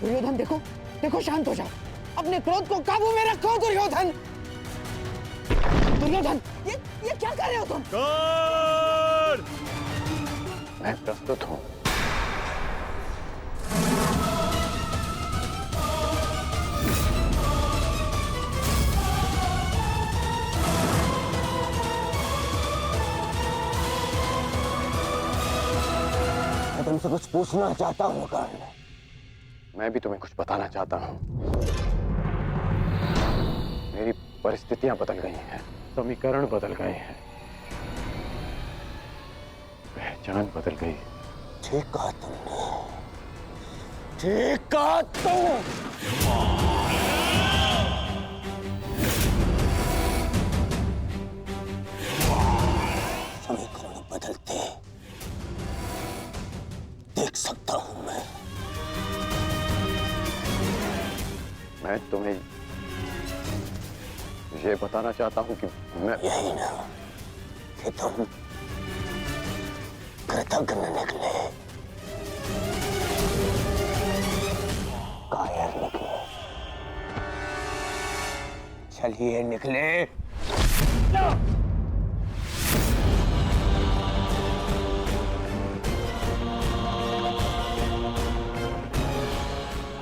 दुर्योधन देखो देखो, शांत हो जाओ, अपने क्रोध को काबू में रखो दुर्योधन। दुर्योधन ये क्या कर रहे हो तुम? मैं प्रस्तुत हूं। मैं तुमसे कुछ पूछना चाहता हूँ कर्ण। मैं भी तुम्हें कुछ बताना चाहता हूं। मेरी परिस्थितियां बदल गई हैं, समीकरण बदल गए हैं, पहचान बदल गई। ठीक कहा तुमने, ठीक कहा तुम। समीकरण बदलते देख सकता हूं मैं तुम्हें ये बताना चाहता हूं कि मैं यही ना कि तुम कृतज्ञ निकले, कायर निकले, चलिए निकले।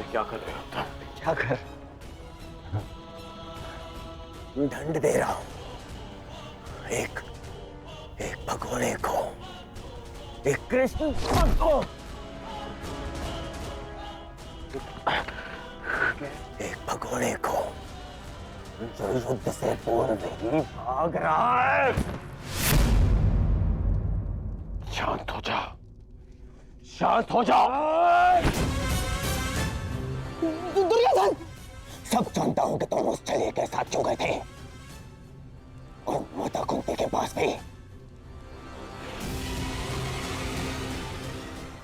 क्या कर रहे हो तुम? क्या कर? दंड दे रहा हूं, एक भगोड़े को, एक कृष्ण को, एक भगोड़े को जो युद्ध से पूर्व ही भाग रहा है। शांत हो जाओ, शांत हो जाओ। दुर्योधन, सब जानता हूं कि तुम उस छलिए के साथ क्यों गए थे, और माता कुंती के पास भी।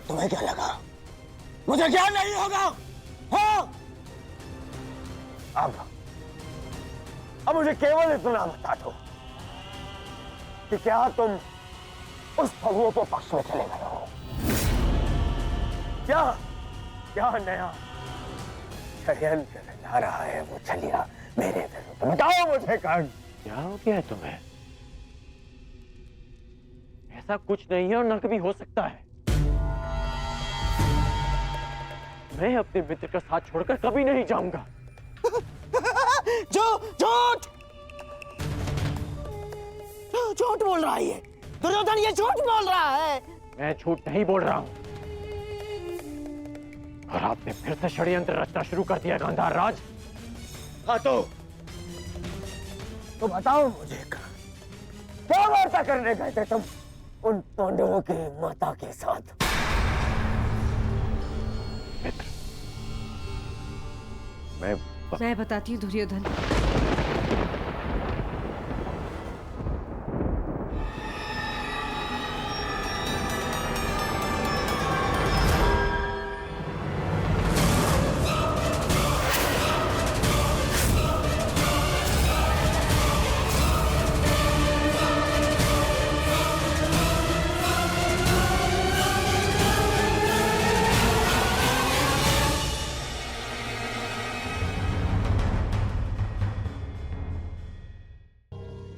तुम्हें क्या लगा मुझे क्या नहीं होगा? हाँ? अब मुझे केवल इतना बता दो कि क्या तुम उस छलिए के पक्ष में चले गए हो? क्या नया षड्यंत्र ला रहा है वो छलिया मेरे विरुद्ध? बताओ मुझे कर्ण। क्या हो गया है तुम्हें? ऐसा कुछ नहीं है और न कभी हो सकता है। मैं अपने मित्र का साथ छोड़कर कभी नहीं जाऊंगा। झूठ झूठ बोल रहा है ये दुर्योधन, ये झूठ बोल रहा है। मैं झूठ नहीं बोल रहा हूं, और आपने फिर से षड्यंत्र रचना शुरू कर दिया गांधार राज। हाँ तो बताओ मुझे क्या वार्ता करने गए थे तुम उन पांडवों की माता के साथ? मित्र, मैं बताती हूँ दुर्योधन।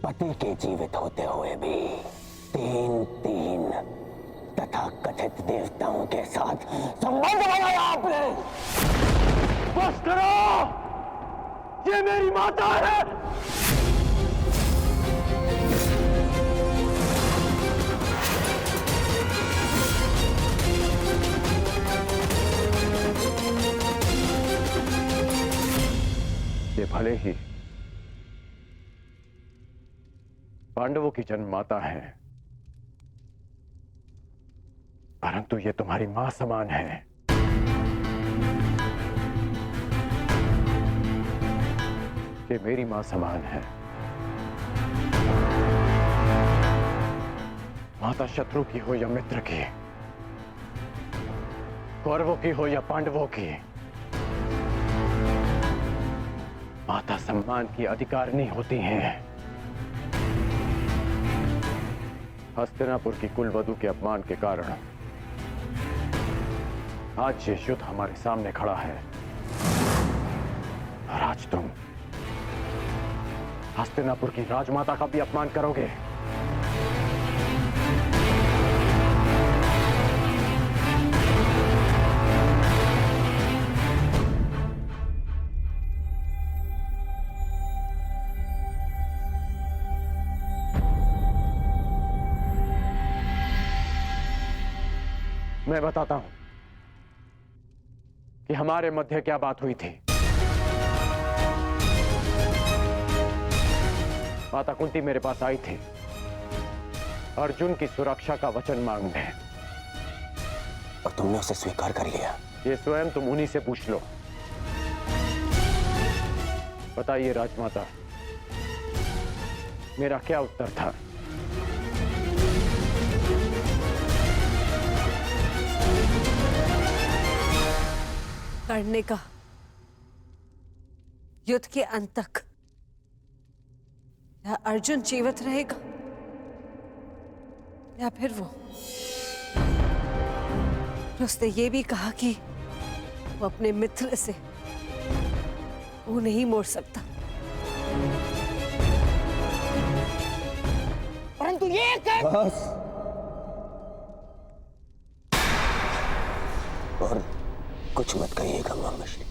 पति के जीवित होते हुए भी तीन तथा कथित देवताओं के साथ संबंध बनाया आपने। बस करो, ये मेरी माता है। ये भले ही पांडवों की जन्म माता है, परंतु ये तुम्हारी मां समान है। ये मेरी मां समान है। माता शत्रु की हो या मित्र की, कौरवों की हो या पांडवों की, माता सम्मान की अधिकारिणी होती हैं। हस्तिनापुर की कुलवधू के अपमान के कारण आज ये युद्ध हमारे सामने खड़ा है। आज तुम हस्तिनापुर की राजमाता का भी अपमान करोगे। मैं बताता हूं कि हमारे मध्य क्या बात हुई थी। माता कुंती मेरे पास आई थी अर्जुन की सुरक्षा का वचन मांगने, और तुमने उसे स्वीकार कर लिया। ये स्वयं तुम उन्हीं से पूछ लो। बताइए राजमाता, मेरा क्या उत्तर था? लड़ने का, युद्ध के अंत तक। या अर्जुन जीवित रहेगा या फिर वो। उसने ये भी कहा कि वो अपने मित्र से वो नहीं मोड़ सकता। परंतु ये बस। और कुछ मत कहिएगा मामाश्री,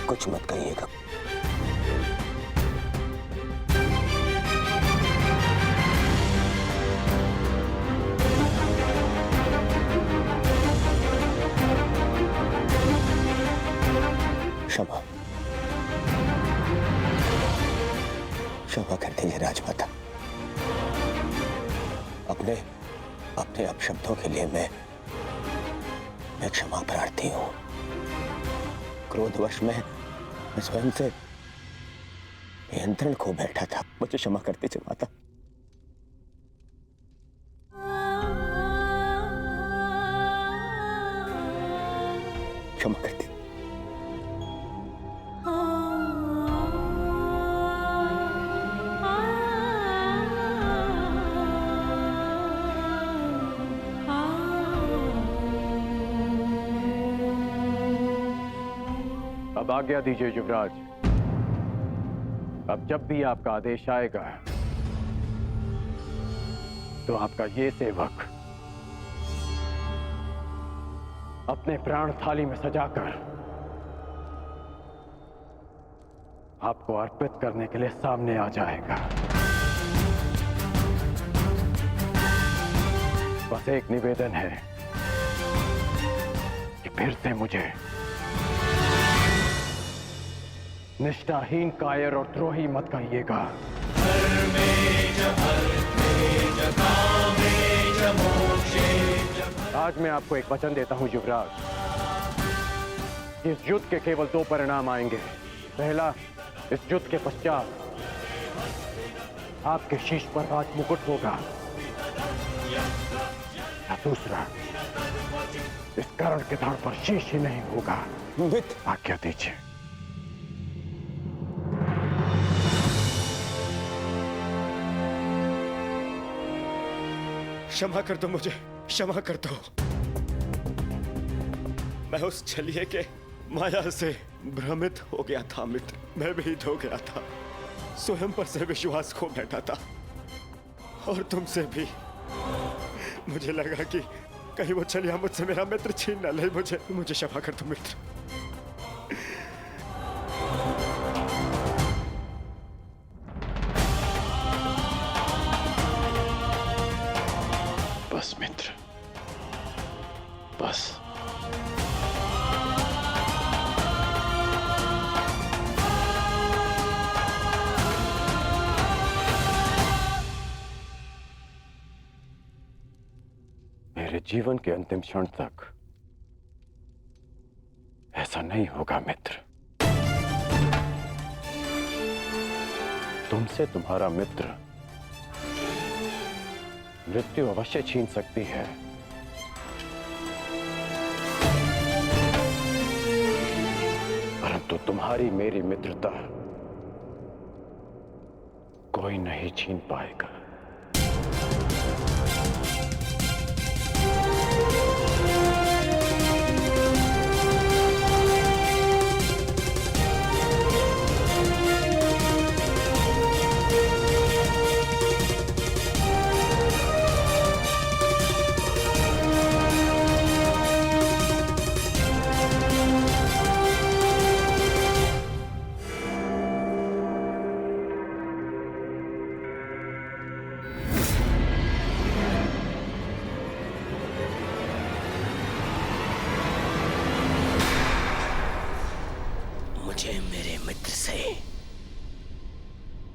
कुछ मत कहिएगा। क्षमा, क्षमा कर दीजिए राजमाता। अपने अपने अपशब्दों के लिए मैं क्षमा प्रार्थी हूं। क्रोधवश में मैं स्वयं से नियंत्रण खो बैठा था। मुझे क्षमा कर दीजिए माता। क्षमा कर दीजिए। अब आज्ञा दीजिए युवराज। अब जब भी आपका आदेश आएगा तो आपका ये सेवक अपने प्राण थाली में सजाकर आपको अर्पित करने के लिए सामने आ जाएगा। बस एक निवेदन है कि फिर से मुझे निष्ठाहीन, कायर और द्रोही मत कहिएगा। आज मैं आपको एक वचन देता हूं युवराज। इस युद्ध के केवल दो परिणाम आएंगे। पहला, इस युद्ध के पश्चात आपके शीश पर राज मुकुट होगा। या दूसरा, इस कर्ण के धड़ पर शीश ही नहीं होगा। आज्ञा दीजिए। क्षमा कर दो मुझे, क्षमा कर दो। मैं उस छलिए के माया से भ्रमित हो गया था मित्र। मैं भीत हो गया था, स्वयं पर से विश्वास खो बैठा था और तुमसे भी। मुझे लगा कि कहीं वो छलिया मुझसे मेरा मित्र छीन न ले। मुझे क्षमा कर दो मित्र। बस मित्र, बस। मेरे जीवन के अंतिम क्षण तक ऐसा नहीं होगा मित्र। तुमसे तुम्हारा मित्र मृत्यु अवश्य छीन सकती है, परंतु तुम्हारी मेरी मित्रता कोई नहीं छीन पाएगा।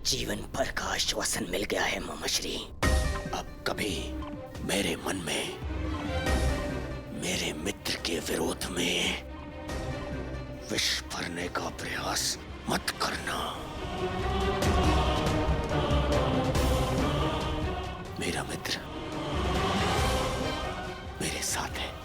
जीवन भर का आश्वासन मिल गया है मामाश्री। अब कभी मेरे मन में मेरे मित्र के विरोध में विष भरने का प्रयास मत करना। मेरा मित्र मेरे साथ है।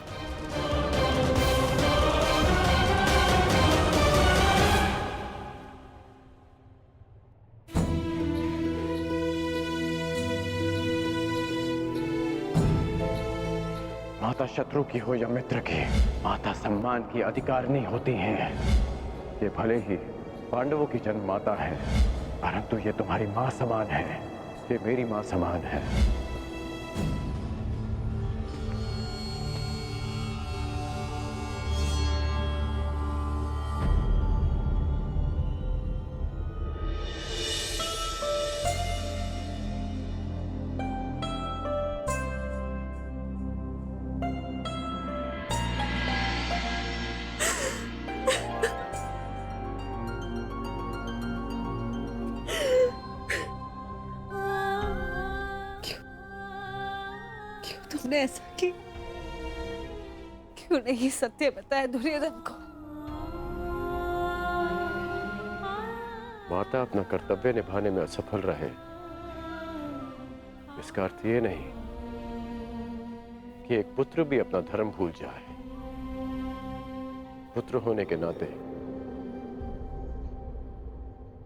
माता शत्रु की हो या मित्र की, माता सम्मान की अधिकारिणी होती हैं। ये भले ही पांडवों की जन्म माता है, परंतु ये तुम्हारी मां समान है। ये मेरी मां समान है। तुमने ऐसा किया? क्यों नहीं सत्य बताया दुर्योधन को? माता अपना कर्तव्य निभाने में असफल रहे, इसका अर्थ ये नहीं कि एक पुत्र भी अपना धर्म भूल जाए। पुत्र होने के नाते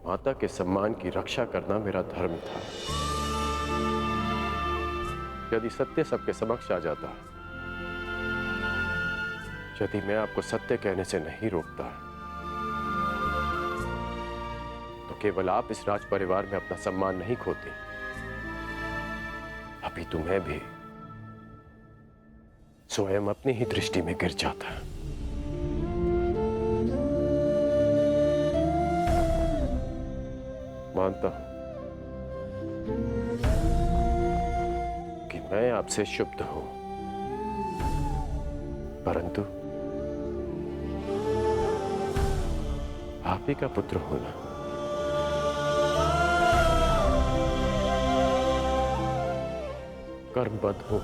माता के सम्मान की रक्षा करना मेरा धर्म था। यदि सत्य सबके समक्ष आ जाता, यदि मैं आपको सत्य कहने से नहीं रोकता, तो केवल आप इस राज परिवार में अपना सम्मान नहीं खोती, अभी तो मैं भी स्वयं अपनी ही दृष्टि में गिर जाता। मानता हूं कि मैं आपसे शुद्ध हूं, परंतु आप ही का पुत्र होना कर्मबद्ध हूं,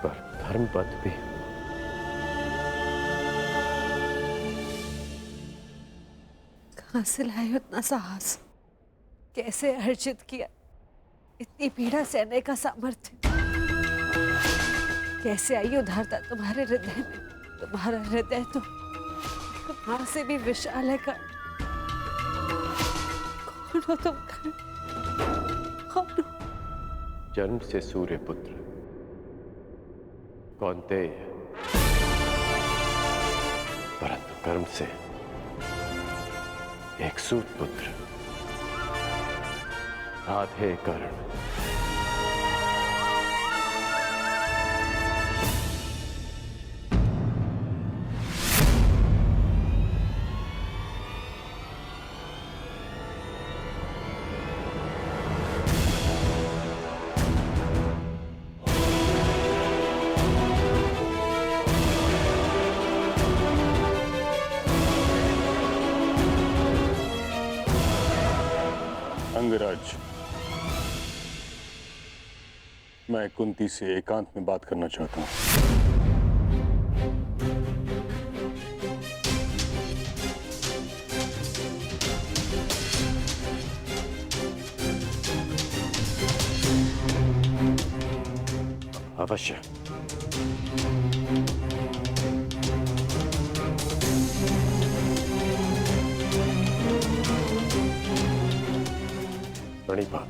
पर धर्मबद्ध भी हूं। कहां से लाए उतना साहस? कैसे अर्जित किया इतनी पीड़ा सहने का सामर्थ्य? कैसे आई उदारता तुम्हारे हृदय में? तुम्हारा हृदय तो मां से भी विशाल है। कौन हो तुम? कौन हो? जन्म से सूर्य पुत्र कौन्तेय, परंतु कर्म से एक सूत पुत्र राधे कर्ण। अंगराज, मैं कुंती से एकांत में बात करना चाहता हूं। अवश्य। बड़ी बात।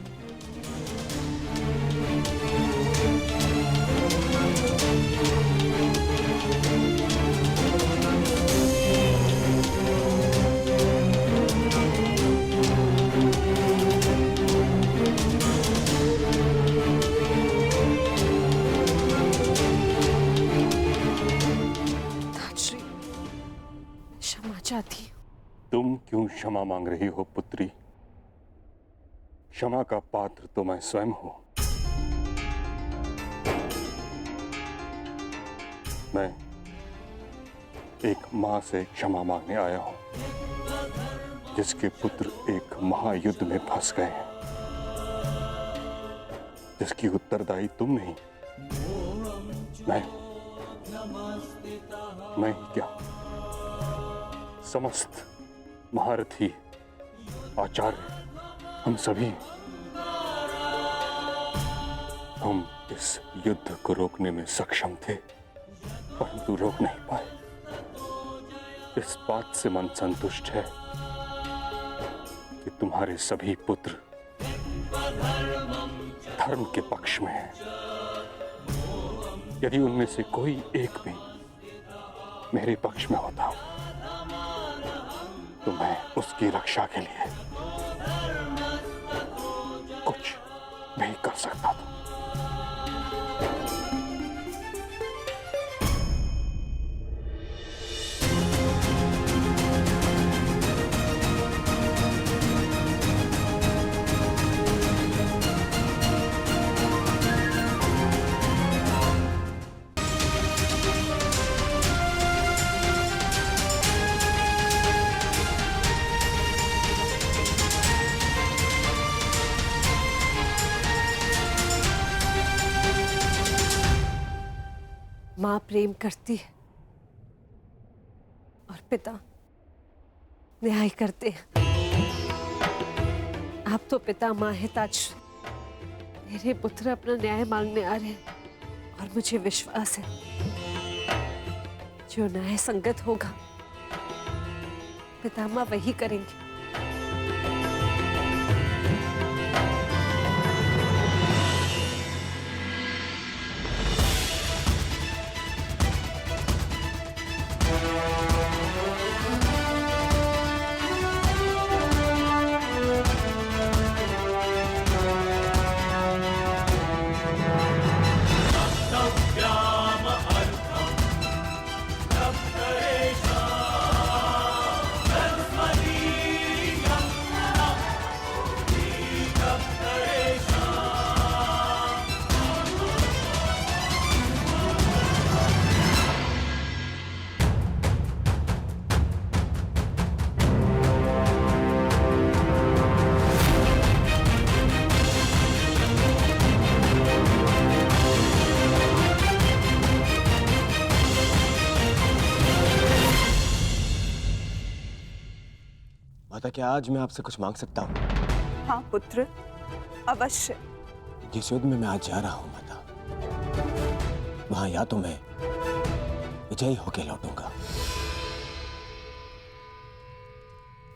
धात्री, क्षमा चाहती हूँ। तुम क्यों क्षमा मांग रही हो पुत्री? क्षमा का पात्र तो मैं स्वयं हूं। मैं एक मां से क्षमा मांगने आया हूं। जिसके पुत्र एक महायुद्ध में फंस गए हैं, जिसकी उत्तरदायी तुम नहीं, मैं ही क्या, समस्त महारथी, आचार्य, हम सभी, हम इस युद्ध को रोकने में सक्षम थे, परंतु रोक नहीं पाए। इस बात से मन संतुष्ट है कि तुम्हारे सभी पुत्र धर्म के पक्ष में हैं। यदि उनमें से कोई एक भी मेरे पक्ष में होता तो मैं उसकी रक्षा के लिए कुछ भी कर सकता था। माँ प्रेम करती है और पिता न्याय करते हैं। आप तो पिता माँ हिताश्री, मेरे पुत्र अपना न्याय मांगने आ रहे हैं और मुझे विश्वास है जो न्याय संगत होगा पिता माँ वही करेंगे। माता, क्या आज मैं आपसे कुछ मांग सकता हूँ? हाँ पुत्र, अवश्य। जिस युद्ध में मैं आज जा रहा हूँ माता, वहां या तो मैं विजयी होके लौटूंगा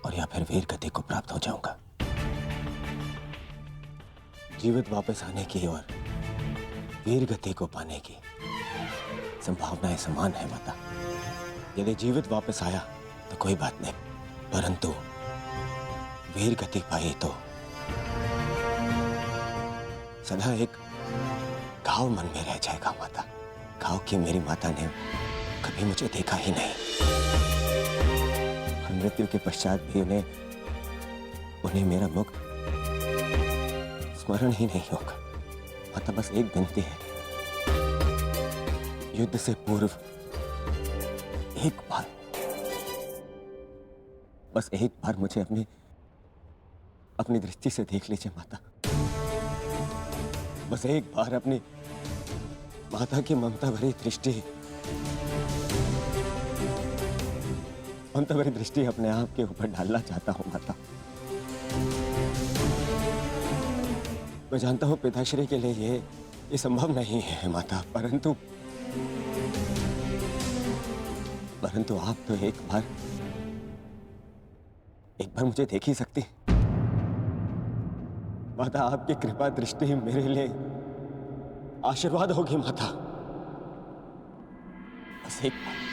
और या फिर वीर गति को प्राप्त हो जाऊंगा। जीवित वापस आने की और वीर गति को पाने की संभावनाएं समान है माता। यदि जीवित वापस आया तो कोई बात नहीं, परंतु वीर गति पाई तो सदा एक घाव मन में रह जाएगा माता। घाव कि मेरी माता ने कभी मुझे देखा ही नहीं और मृत्यु के पश्चात भी उन्हें मेरा मुख स्मरण ही नहीं होगा। माता, बस एक विनती है, युद्ध से पूर्व एक बार, बस एक बार मुझे अपनी दृष्टि से देख लीजिए माता। बस एक बार अपनी माता की ममता भरी दृष्टि अपने आप के ऊपर डालना चाहता हूं माता। मैं जानता हूं पिताश्री के लिए ये संभव नहीं है माता, परंतु आप तो एक बार मुझे देख ही सकती माता। आपकी कृपा दृष्टि मेरे लिए आशीर्वाद होगी माता। बस एक बार।